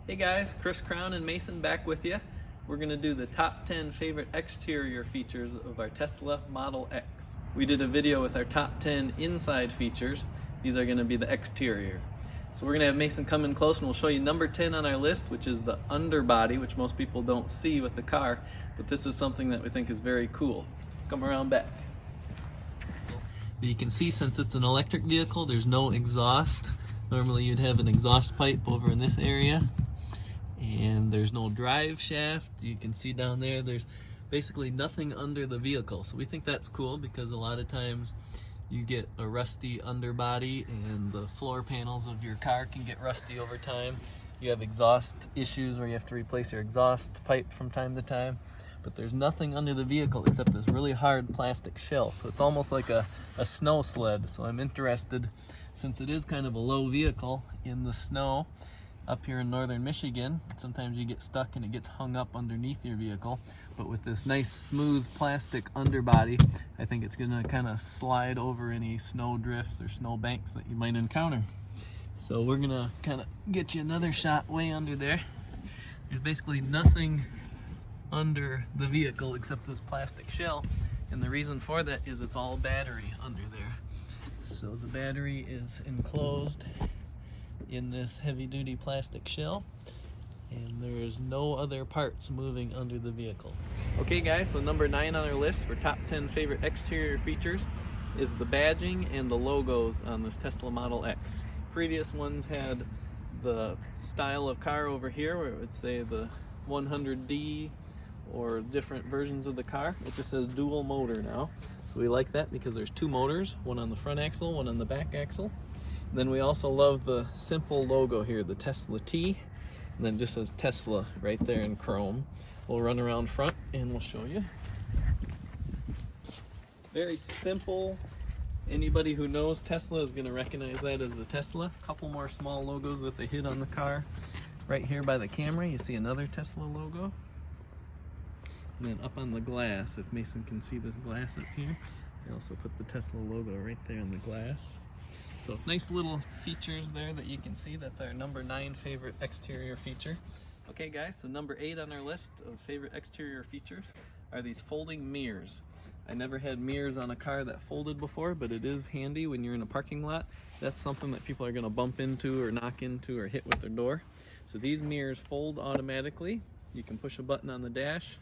Hey guys, Chris Crown and Mason back with you. We're going to do the top 10 favorite exterior features of our Tesla Model X. We did a video with our top 10 inside features. These are going to be the exterior. So we're going to have Mason come in close and we'll show you number 10 on our list, which is the underbody, which most people don't see with the car, but this is something that we think is very cool. Come around back. You can see, since it's an electric vehicle, there's no exhaust. Normally you'd have an exhaust pipe over in this area. And there's no drive shaft. You can see down there, there's basically nothing under the vehicle. So we think that's cool because a lot of times you get a rusty underbody and the floor panels of your car can get rusty over time. You have exhaust issues where you have to replace your exhaust pipe from time to time. But there's nothing under the vehicle except this really hard plastic shell. So it's almost like a snow sled. So I'm interested, since it is kind of a low vehicle in the snow up here in northern Michigan, sometimes you get stuck and it gets hung up underneath your vehicle. But with this nice smooth plastic underbody, I think it's gonna kind of slide over any snow drifts or snow banks that you might encounter. So we're gonna kind of get you another shot way under there. There's basically nothing under the vehicle except this plastic shell, and the reason for that is it's all battery under there. So the battery is enclosed in this heavy-duty plastic shell, and there's no other parts moving under the vehicle. Okay guys, so number 9 on our list for top 10 favorite exterior features is the badging and the logos on this Tesla Model X. Previous ones had the style of car over here where it would say the 100D or different versions of the car. It just says dual motor now. So we like that because there's 2 motors, one on the front axle, one on the back axle. And then we also love the simple logo here, the Tesla T, and then just says Tesla right there in chrome. We'll run around front and we'll show you. Very simple. Anybody who knows Tesla is going to recognize that as the Tesla. A couple more small logos that they hid on the car. Right here by the camera, you see another Tesla logo. And then up on the glass, if Mason can see this glass up here, they also put the Tesla logo right there in the glass. So nice little features there that you can see. That's our number 9 favorite exterior feature. Okay guys, so number 8 on our list of favorite exterior features are these folding mirrors. I never had mirrors on a car that folded before, but it is handy when you're in a parking lot. That's something that people are going to bump into or knock into or hit with their door. So these mirrors fold automatically. You can push a button on the dash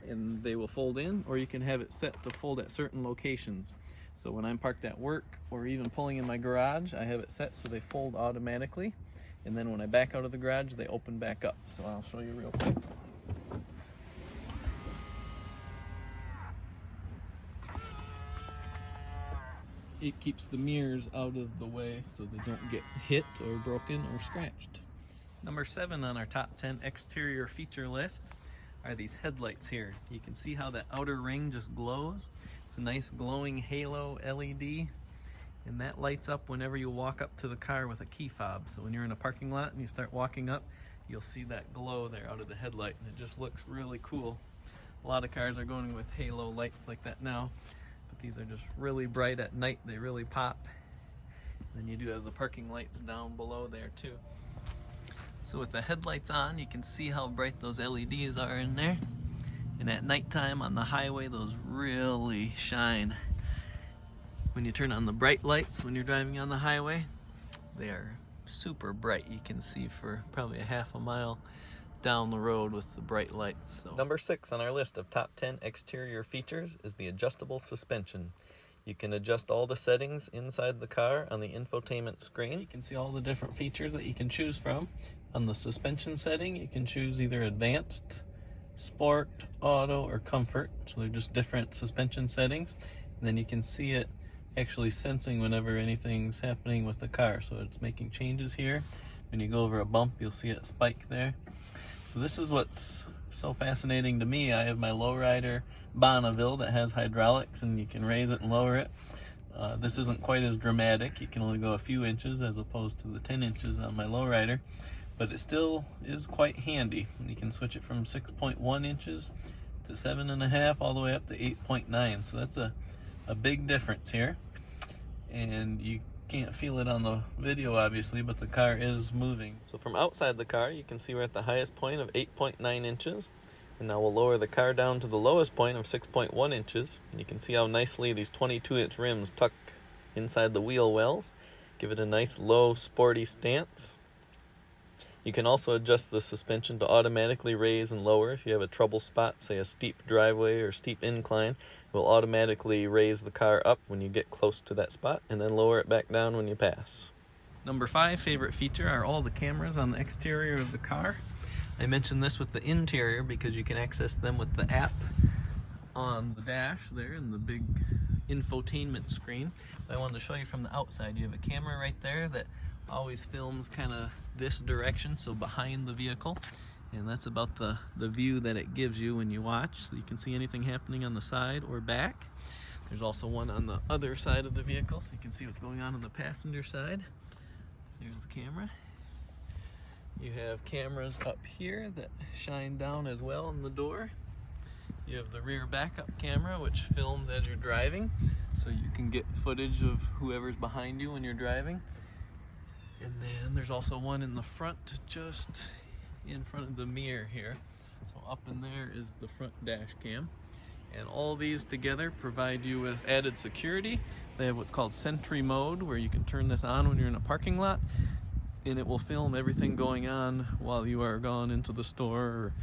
and they will fold in, or you can have it set to fold at certain locations. So when I'm parked at work or even pulling in my garage, I have it set so they fold automatically. And then when I back out of the garage, they open back up. So I'll show you real quick. It keeps the mirrors out of the way so they don't get hit or broken or scratched. Number 7 on our top 10 exterior feature list are these headlights here. You can see how that outer ring just glows. It's a nice glowing halo LED, and that lights up whenever you walk up to the car with a key fob. So when you're in a parking lot and you start walking up, you'll see that glow there out of the headlight, and it just looks really cool. A lot of cars are going with halo lights like that now, but these are just really bright at night. They really pop. And then you do have the parking lights down below there too. So with the headlights on, you can see how bright those LEDs are in there. And at nighttime on the highway, those really shine. When you turn on the bright lights when you're driving on the highway, they are super bright. You can see for probably a half a mile down the road with the bright lights. So. Number 6 on our list of top 10 exterior features is the adjustable suspension. You can adjust all the settings inside the car on the infotainment screen. You can see all the different features that you can choose from. On the suspension setting, you can choose either advanced, sport, auto, or comfort. So they're just different suspension settings. And then you can see it actually sensing whenever anything's happening with the car. So it's making changes here. When you go over a bump, you'll see it spike there. So this is what's so fascinating to me. I have my lowrider Bonneville that has hydraulics, and you can raise it and lower it. This isn't quite as dramatic. You can only go a few inches as opposed to the 10 inches on my lowrider. But it still is quite handy. You can switch it from 6.1 inches to 7.5 all the way up to 8.9. So that's a big difference here. And you Can't feel it on the video obviously, but the car is moving. So from outside the car, you can see we're at the highest point of 8.9 inches. And now we'll lower the car down to the lowest point of 6.1 inches. You can see how nicely these 22-inch rims tuck inside the wheel wells. Give it a nice low sporty stance. You can also adjust the suspension to automatically raise and lower. If you have a trouble spot, say a steep driveway or steep incline, it will automatically raise the car up when you get close to that spot and then lower it back down when you pass. Number 5 favorite feature are all the cameras on the exterior of the car. I mentioned this with the interior because you can access them with the app on the dash there in the big infotainment screen. But I wanted to show you from the outside. You have a camera right there that always films kind of this direction, so behind the vehicle, and that's about the view that it gives you when you watch, so you can see anything happening on the side or back. There's also one on the other side of the vehicle, so you can see what's going on the passenger side. There's the camera. You have cameras up here that shine down as well in the door. You have the rear backup camera, which films as you're driving, so you can get footage of whoever's behind you when you're driving. And then there's also one in the front, just in front of the mirror here. So up in there is the front dash cam. And all these together provide you with added security. They have what's called Sentry Mode, where you can turn this on when you're in a parking lot, and it will film everything going on while you are gone into the store or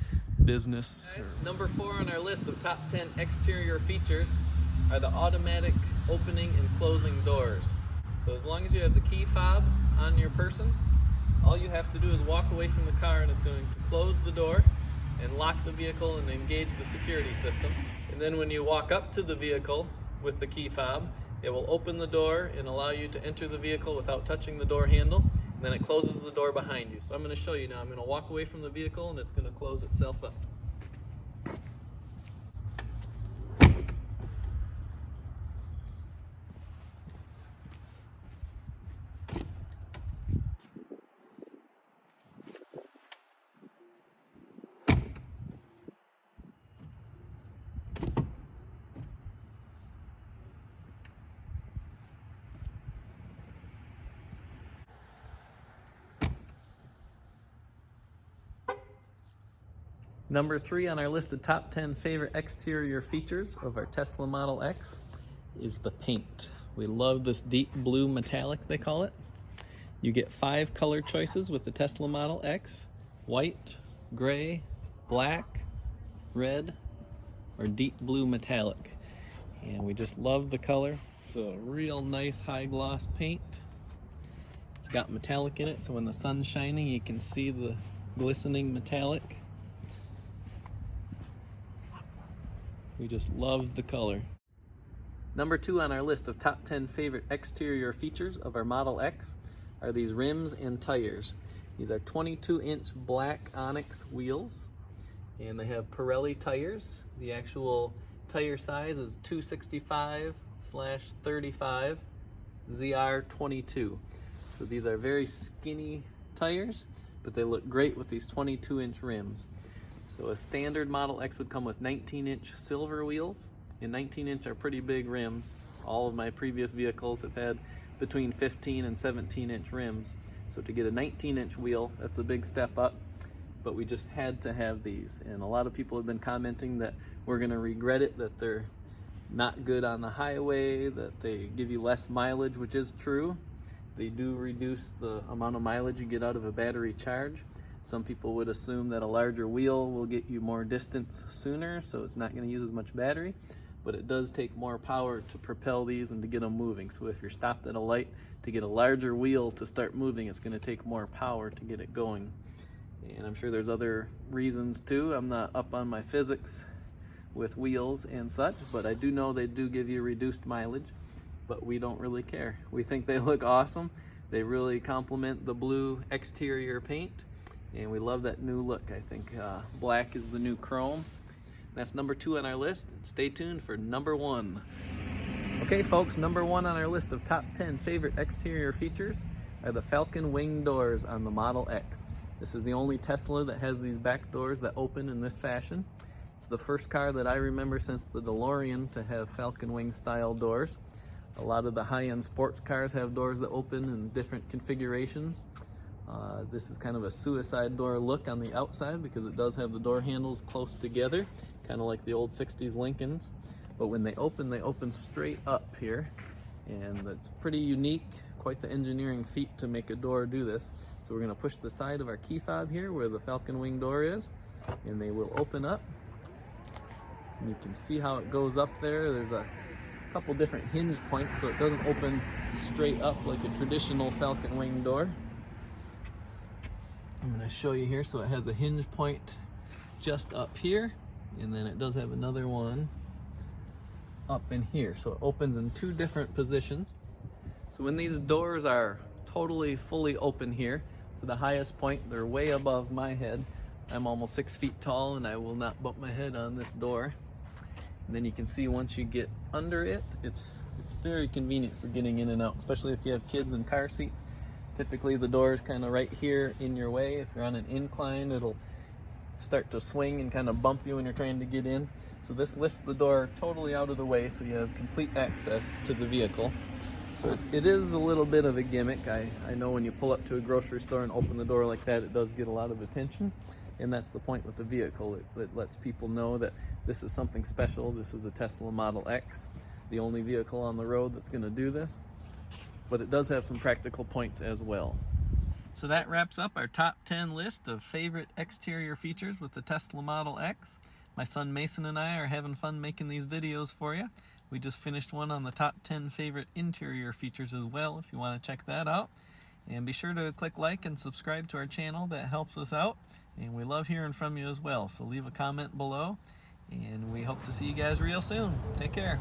business. Number 4 on our list of top 10 exterior features are the automatic opening and closing doors. So as long as you have the key fob on your person, all you have to do is walk away from the car and it's going to close the door and lock the vehicle and engage the security system. And then when you walk up to the vehicle with the key fob, it will open the door and allow you to enter the vehicle without touching the door handle, and then it closes the door behind you. So I'm going to show you now. I'm going to walk away from the vehicle and it's going to close itself up. Number 3 on our list of top 10 favorite exterior features of our Tesla Model X is the paint. We love this deep blue metallic, they call it. You get 5 color choices with the Tesla Model X: white, gray, black, red, or deep blue metallic. And we just love the color. It's a real nice high gloss paint. It's got metallic in it, so when the sun's shining you can see the glistening metallic. We just love the color. Number 2 on our list of top 10 favorite exterior features of our Model X are these rims and tires. These are 22-inch black ONYX wheels, and they have Pirelli tires. The actual tire size is 265/35 ZR22. So these are very skinny tires, but they look great with these 22-inch rims. So a standard Model X would come with 19-inch silver wheels, and 19-inch are pretty big rims. All of my previous vehicles have had between 15 and 17-inch rims. So to get a 19-inch wheel, that's a big step up, but we just had to have these. And a lot of people have been commenting that we're gonna regret it, that they're not good on the highway, that they give you less mileage, which is true. They do reduce the amount of mileage you get out of a battery charge. Some people would assume that a larger wheel will get you more distance sooner, so it's not going to use as much battery, but it does take more power to propel these and to get them moving. So if you're stopped at a light, to get a larger wheel to start moving, it's going to take more power to get it going. And I'm sure there's other reasons too. I'm not up on my physics with wheels and such, but I do know they do give you reduced mileage, but we don't really care. We think they look awesome. They really complement the blue exterior paint. And we love that new look. I think black is the new chrome. That's number 2 on our list. Stay tuned for number 1. Okay folks, number 1 on our list of top 10 favorite exterior features are the FALCON wing doors on the Model X. This is the only Tesla that has these back doors that open in this fashion. It's the first car that I remember since the DeLorean to have FALCON wing style doors. A lot of the high-end sports cars have doors that open in different configurations. This is kind of a suicide door look on the outside because it does have the door handles close together, kind of like the old 60s Lincolns. But when they open straight up here, and that's pretty unique, quite the engineering feat to make a door do this. So we're going to push the side of our key fob here where the Falcon wing door is, and they will open up. And you can see how it goes up there. There's a couple different hinge points so it doesn't open straight up like a traditional Falcon wing door. I'm going to show you here. So it has a hinge point just up here, and then it does have another one up in here. So it opens in two different positions. So when these doors are totally fully open here, to the highest point, they're way above my head. I'm almost 6 feet tall and I will not bump my head on this door. And then you can see once you get under it, it's very convenient for getting in and out, especially if you have kids in car seats. Typically the door is kind of right here in your way. If you're on an incline, it'll start to swing and kind of bump you when you're trying to get in. So this lifts the door totally out of the way so you have complete access to the vehicle. So it is a little bit of a gimmick. I know when you pull up to a grocery store and open the door like that, it does get a lot of attention. And that's the point with the vehicle. It lets people know that this is something special. This is a Tesla Model X, the only vehicle on the road that's going to do this. But it does have some practical points as well. So that wraps up our top 10 list of favorite exterior features with the Tesla Model X. My son Mason and I are having fun making these videos for you. We just finished one on the top 10 favorite interior features as well, if you want to check that out. And be sure to click like and subscribe to our channel. That helps us out. And we love hearing from you as well. So leave a comment below. And we hope to see you guys real soon. Take care.